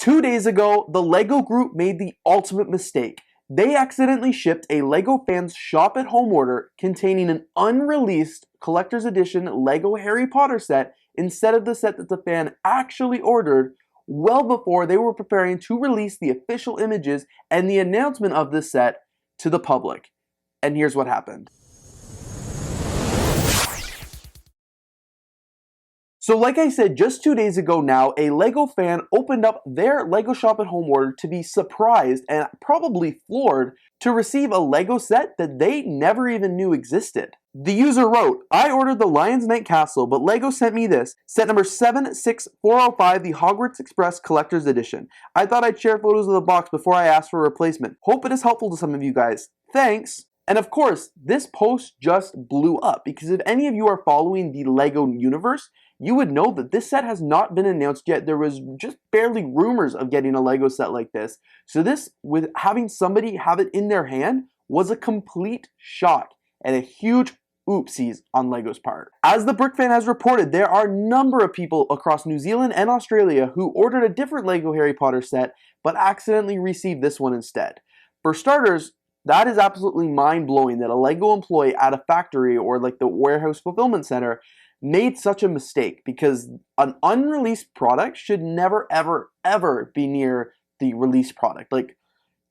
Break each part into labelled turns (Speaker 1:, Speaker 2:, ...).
Speaker 1: 2 days ago, the LEGO group made the ultimate mistake. They accidentally shipped a LEGO fans shop at home order containing an unreleased collector's edition LEGO Harry Potter set instead of the set that the fan actually ordered well before they were preparing to release the official images and the announcement of this set to the public. And here's what happened. So like I said, just 2 days ago now, a LEGO fan opened up their LEGO Shop at Home order to be surprised and probably floored to receive a LEGO set that they never even knew existed. The user wrote, "I ordered the Lion's Night Castle, but LEGO sent me this, set number 76405, the Hogwarts Express Collector's Edition. I thought I'd share photos of the box before I asked for a replacement. Hope it is helpful to some of you guys. Thanks." And of course, this post just blew up because if any of you are following the LEGO universe, you would know that this set has not been announced yet. There was just barely rumors of getting a LEGO set like this. So this, with having somebody have it in their hand, was a complete shock and a huge oopsies on LEGO's part. As the Brick Fan has reported, there are a number of people across New Zealand and Australia who ordered a different LEGO Harry Potter set, but accidentally received this one instead. For starters, that is absolutely mind-blowing that a LEGO employee at a factory or like the warehouse fulfillment center made such a mistake, because an unreleased product should never ever be near the released product. Like,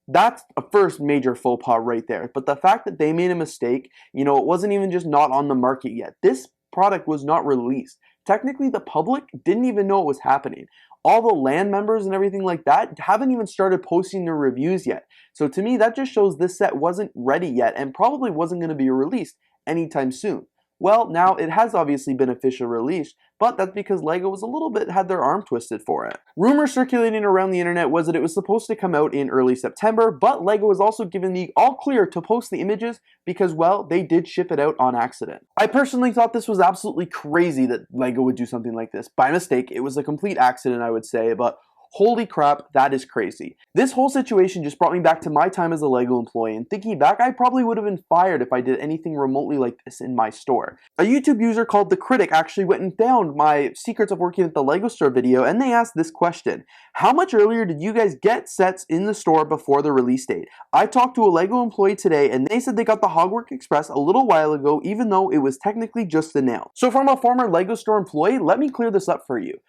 Speaker 1: that's a first major faux pas right there. But the fact that they made a mistake, it wasn't even just not on the market yet. This product was not released. Technically, the public didn't even know it was happening. All the land members and everything like that haven't even started posting their reviews yet. So to me, that just shows this set wasn't ready yet and probably wasn't going to be released anytime soon. Well, now it has obviously been officially released, but that's because LEGO was had their arm twisted for it. Rumors circulating around the internet was that it was supposed to come out in early September, but LEGO was also given the all clear to post the images because, well, they did ship it out on accident. I personally thought this was absolutely crazy that LEGO would do something like this. By mistake, it was a complete accident, I would say, but holy crap, that is crazy. This whole situation just brought me back to my time as a LEGO employee, and thinking back, I probably would have been fired if I did anything remotely like this in my store. A YouTube user called The Critic actually went and found my Secrets of Working at the LEGO Store video, and they asked this question: how much earlier did you guys get sets in the store before the release date? I talked to a LEGO employee today, and they said they got the Hogwarts Express a little while ago, even though it was technically just announced. So from a former LEGO Store employee, let me clear this up for you.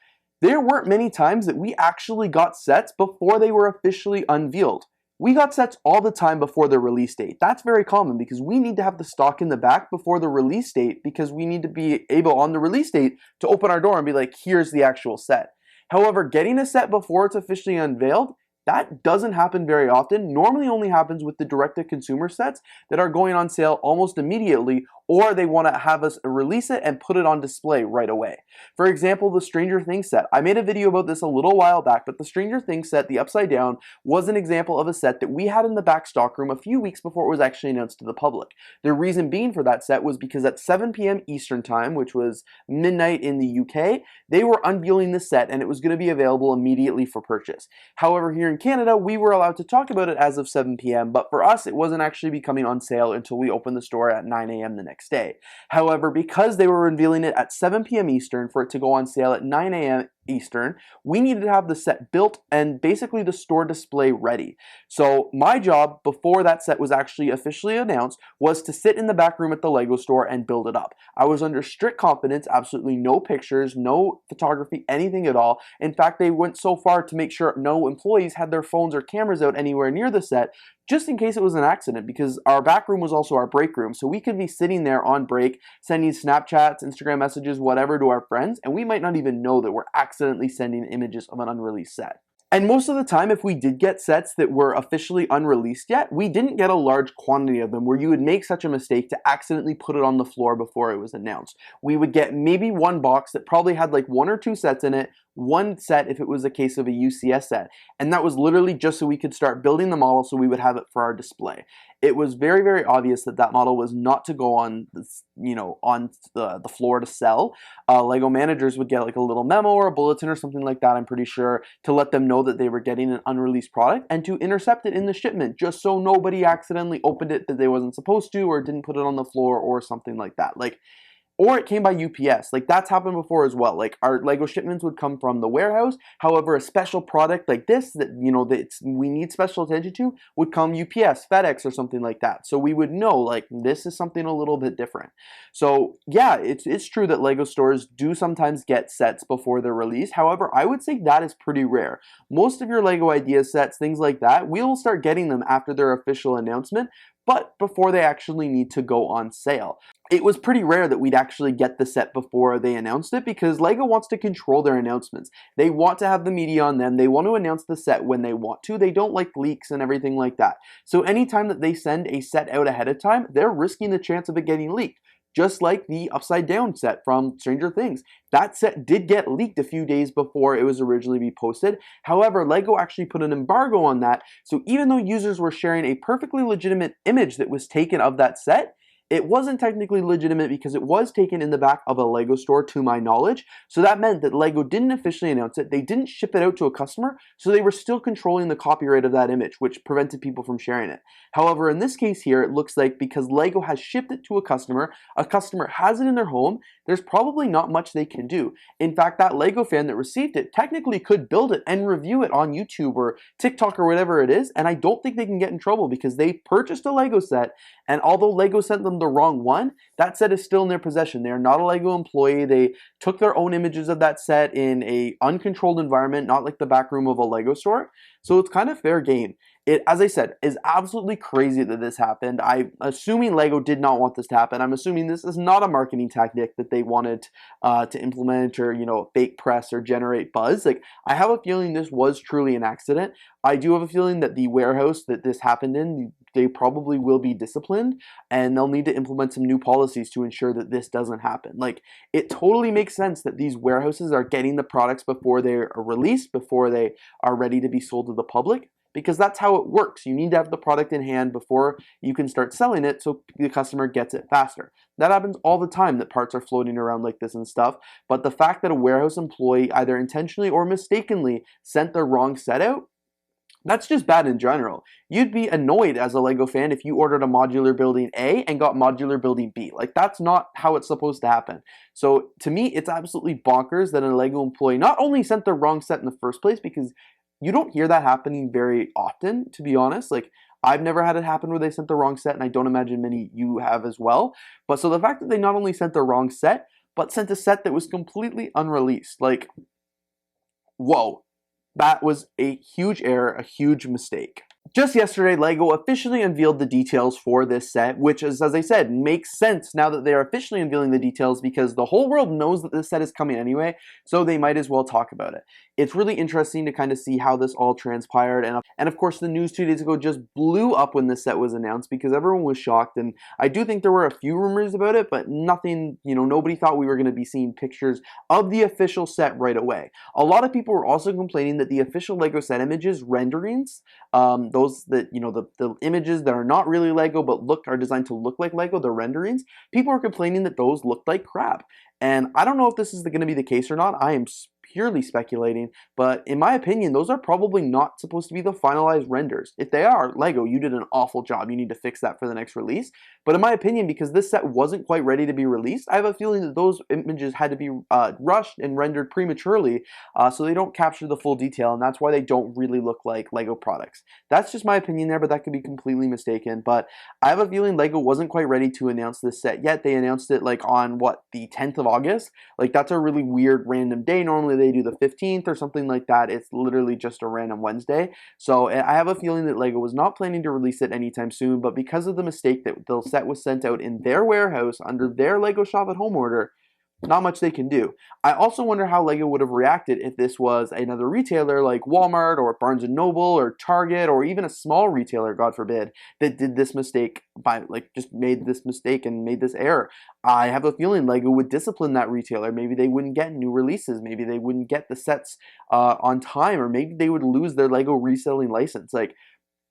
Speaker 1: There weren't many times that we actually got sets before they were officially unveiled. We got sets all the time before the release date. That's very common because we need to have the stock in the back before the release date, because we need to be able on the release date to open our door and be like, here's the actual set. However, getting a set before it's officially unveiled, that doesn't happen very often. Normally only happens with the direct-to-consumer sets that are going on sale almost immediately, or they want to have us release it and put it on display right away. For example, the Stranger Things set. I made a video about this a little while back, but the Stranger Things set, the Upside Down, was an example of a set that we had in the back stockroom a few weeks before it was actually announced to the public. The reason being for that set was because at 7 p.m. Eastern Time, which was midnight in the UK, they were unveiling the set and it was going to be available immediately for purchase. However, here in Canada, we were allowed to talk about it as of 7 p.m., but for us, it wasn't actually becoming on sale until we opened the store at 9 a.m. the next day. However, because they were revealing it at 7 p.m. Eastern for it to go on sale at 9 a.m. Eastern, we needed to have the set built and basically the store display ready. So my job before that set was actually officially announced was to sit in the back room at the LEGO store and build it up. I was under strict confidence, absolutely no pictures, no photography, anything at all. In fact, they went so far to make sure no employees had their phones or cameras out anywhere near the set, just in case it was an accident, because our back room was also our break room. So we could be sitting there on break, sending Snapchats, Instagram messages, whatever to our friends, and we might not even know that we're accidentally sending images of an unreleased set. And most of the time, if we did get sets that were officially unreleased yet, we didn't get a large quantity of them where you would make such a mistake to accidentally put it on the floor before it was announced. We would get maybe one box that probably had like 1 or 2 sets in it, one set if it was a case of a UCS set, and that was literally just so we could start building the model so we would have it for our display. It was very, very obvious that that model was not to go on, on the floor to sell. LEGO managers would get like a little memo or a bulletin or something like that, I'm pretty sure, to let them know that they were getting an unreleased product and to intercept it in the shipment, just so nobody accidentally opened it that they wasn't supposed to or didn't put it on the floor or something like that. Like, or it came by UPS. Like that's happened before as well. Like our Lego shipments would come from the warehouse. However, a special product like this that that we need special attention to would come UPS, FedEx, or something like that. So we would know like this is something a little bit different. So yeah, it's true that Lego stores do sometimes get sets before they're released. However, I would say that is pretty rare. Most of your Lego idea sets, things like that, we'll start getting them after their official announcement, but before they actually need to go on sale. It was pretty rare that we'd actually get the set before they announced it because LEGO wants to control their announcements. They want to have the media on them. They want to announce the set when they want to. They don't like leaks and everything like that. So anytime that they send a set out ahead of time, they're risking the chance of it getting leaked. Just like the Upside Down set from Stranger Things. That set did get leaked a few days before it was originally be posted. However, LEGO actually put an embargo on that, so even though users were sharing a perfectly legitimate image that was taken of that set, it wasn't technically legitimate because it was taken in the back of a LEGO store to my knowledge. So that meant that LEGO didn't officially announce it. They didn't ship it out to a customer. So they were still controlling the copyright of that image, which prevented people from sharing it. However, in this case here, it looks like because LEGO has shipped it to a customer has it in their home, there's probably not much they can do. In fact, that LEGO fan that received it technically could build it and review it on YouTube or TikTok or whatever it is. And I don't think they can get in trouble because they purchased a LEGO set. And although LEGO sent them the wrong one, that set is still in their possession. They are not a LEGO employee. They took their own images of that set in a uncontrolled environment, not like the back room of a LEGO store. So it's kind of fair game. It, as I said, is absolutely crazy that this happened. I'm assuming LEGO did not want this to happen. I'm assuming this is not a marketing tactic that they wanted to implement or, fake press or generate buzz. Like, I have a feeling this was truly an accident. I do have a feeling that the warehouse that this happened in, they probably will be disciplined and they'll need to implement some new policies to ensure that this doesn't happen. Like, it totally makes sense that these warehouses are getting the products before they are released, before they are ready to be sold to the public. Because that's how it works. You need to have the product in hand before you can start selling it so the customer gets it faster. That happens all the time that parts are floating around like this and stuff. But the fact that a warehouse employee either intentionally or mistakenly sent the wrong set out, that's just bad in general. You'd be annoyed as a LEGO fan if you ordered a modular building A and got modular building B. Like, that's not how it's supposed to happen. So to me, it's absolutely bonkers that a LEGO employee not only sent the wrong set in the first place, because you don't hear that happening very often, to be honest. Like, I've never had it happen where they sent the wrong set, and I don't imagine many you have as well. But so the fact that they not only sent the wrong set, but sent a set that was completely unreleased, like, whoa. That was a huge error, a huge mistake. Just yesterday, LEGO officially unveiled the details for this set, which is, as I said, makes sense now that they are officially unveiling the details because the whole world knows that this set is coming anyway, so they might as well talk about it. It's really interesting to kind of see how this all transpired, and of course the news 2 days ago just blew up when this set was announced because everyone was shocked, and I do think there were a few rumors about it, but nothing, nobody thought we were going to be seeing pictures of the official set right away. A lot of people were also complaining that the official LEGO set images, renderings, those that, the images that are not really LEGO but are designed to look like LEGO, the renderings, people are complaining that those looked like crap. And I don't know if this is going to be the case or not. I am purely speculating, but in my opinion, those are probably not supposed to be the finalized renders. If they are, LEGO, you did an awful job. You need to fix that for the next release. But in my opinion, because this set wasn't quite ready to be released, I have a feeling that those images had to be rushed and rendered prematurely so they don't capture the full detail, and that's why they don't really look like LEGO products. That's just my opinion there, but that could be completely mistaken. But I have a feeling LEGO wasn't quite ready to announce this set yet. They announced it like on, the 10th of August? Like, that's a really weird random day. Normally they do the 15th or something like that. It's literally just a random Wednesday. So I have a feeling that LEGO was not planning to release it anytime soon, but because of the mistake that the set was sent out in their warehouse under their LEGO Shop at Home order, not much they can do. I also wonder how LEGO would have reacted if this was another retailer like Walmart or Barnes & Noble or Target or even a small retailer, God forbid, that did this mistake just made this mistake and made this error. I have a feeling LEGO would discipline that retailer. Maybe they wouldn't get new releases. Maybe they wouldn't get the sets on time, or maybe they would lose their LEGO reselling license.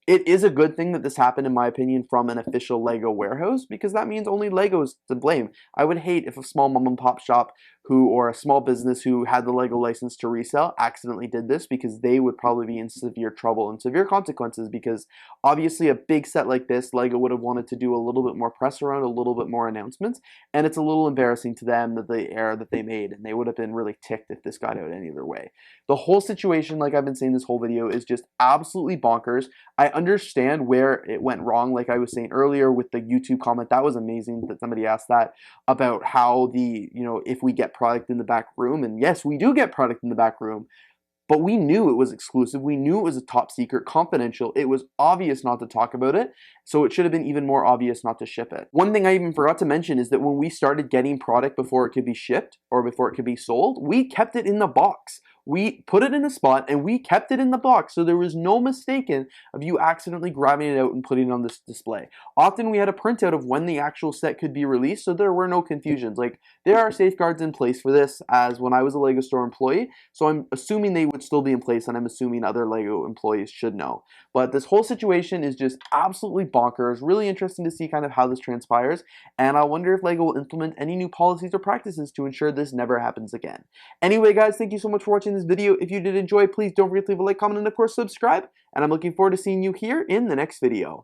Speaker 1: It is a good thing that this happened, in my opinion, from an official LEGO warehouse, because that means only LEGO's to blame. I would hate if a small mom and pop shop or a small business who had the LEGO license to resell accidentally did this, because they would probably be in severe trouble and severe consequences, because obviously a big set like this, LEGO would have wanted to do a little bit more press around, a little bit more announcements, and it's a little embarrassing to them that the error that they made, and they would have been really ticked if this got out any other way. The whole situation, like I've been saying this whole video, is just absolutely bonkers. I understand where it went wrong, like I was saying earlier with the YouTube comment. That was amazing that somebody asked that about how if we get product in the back room, and yes, we do get product in the back room, but we knew it was exclusive. We knew it was a top secret, confidential. It was obvious not to talk about it, so it should have been even more obvious not to ship it. One thing I even forgot to mention is that when we started getting product before it could be shipped or before it could be sold, we kept it in the box. We put it in a spot and we kept it in the box, so there was no mistaken of you accidentally grabbing it out and putting it on this display. Often we had a printout of when the actual set could be released, so there were no confusions. Like, there are safeguards in place for this, as when I was a LEGO store employee, so I'm assuming they would still be in place, and I'm assuming other LEGO employees should know. But this whole situation is just absolutely bonkers. Really interesting to see kind of how this transpires, and I wonder if LEGO will implement any new policies or practices to ensure this never happens again. Anyway, guys, thank you so much for watching this video. If you did enjoy, please don't forget to leave a like, comment, and of course subscribe, and I'm looking forward to seeing you here in the next video.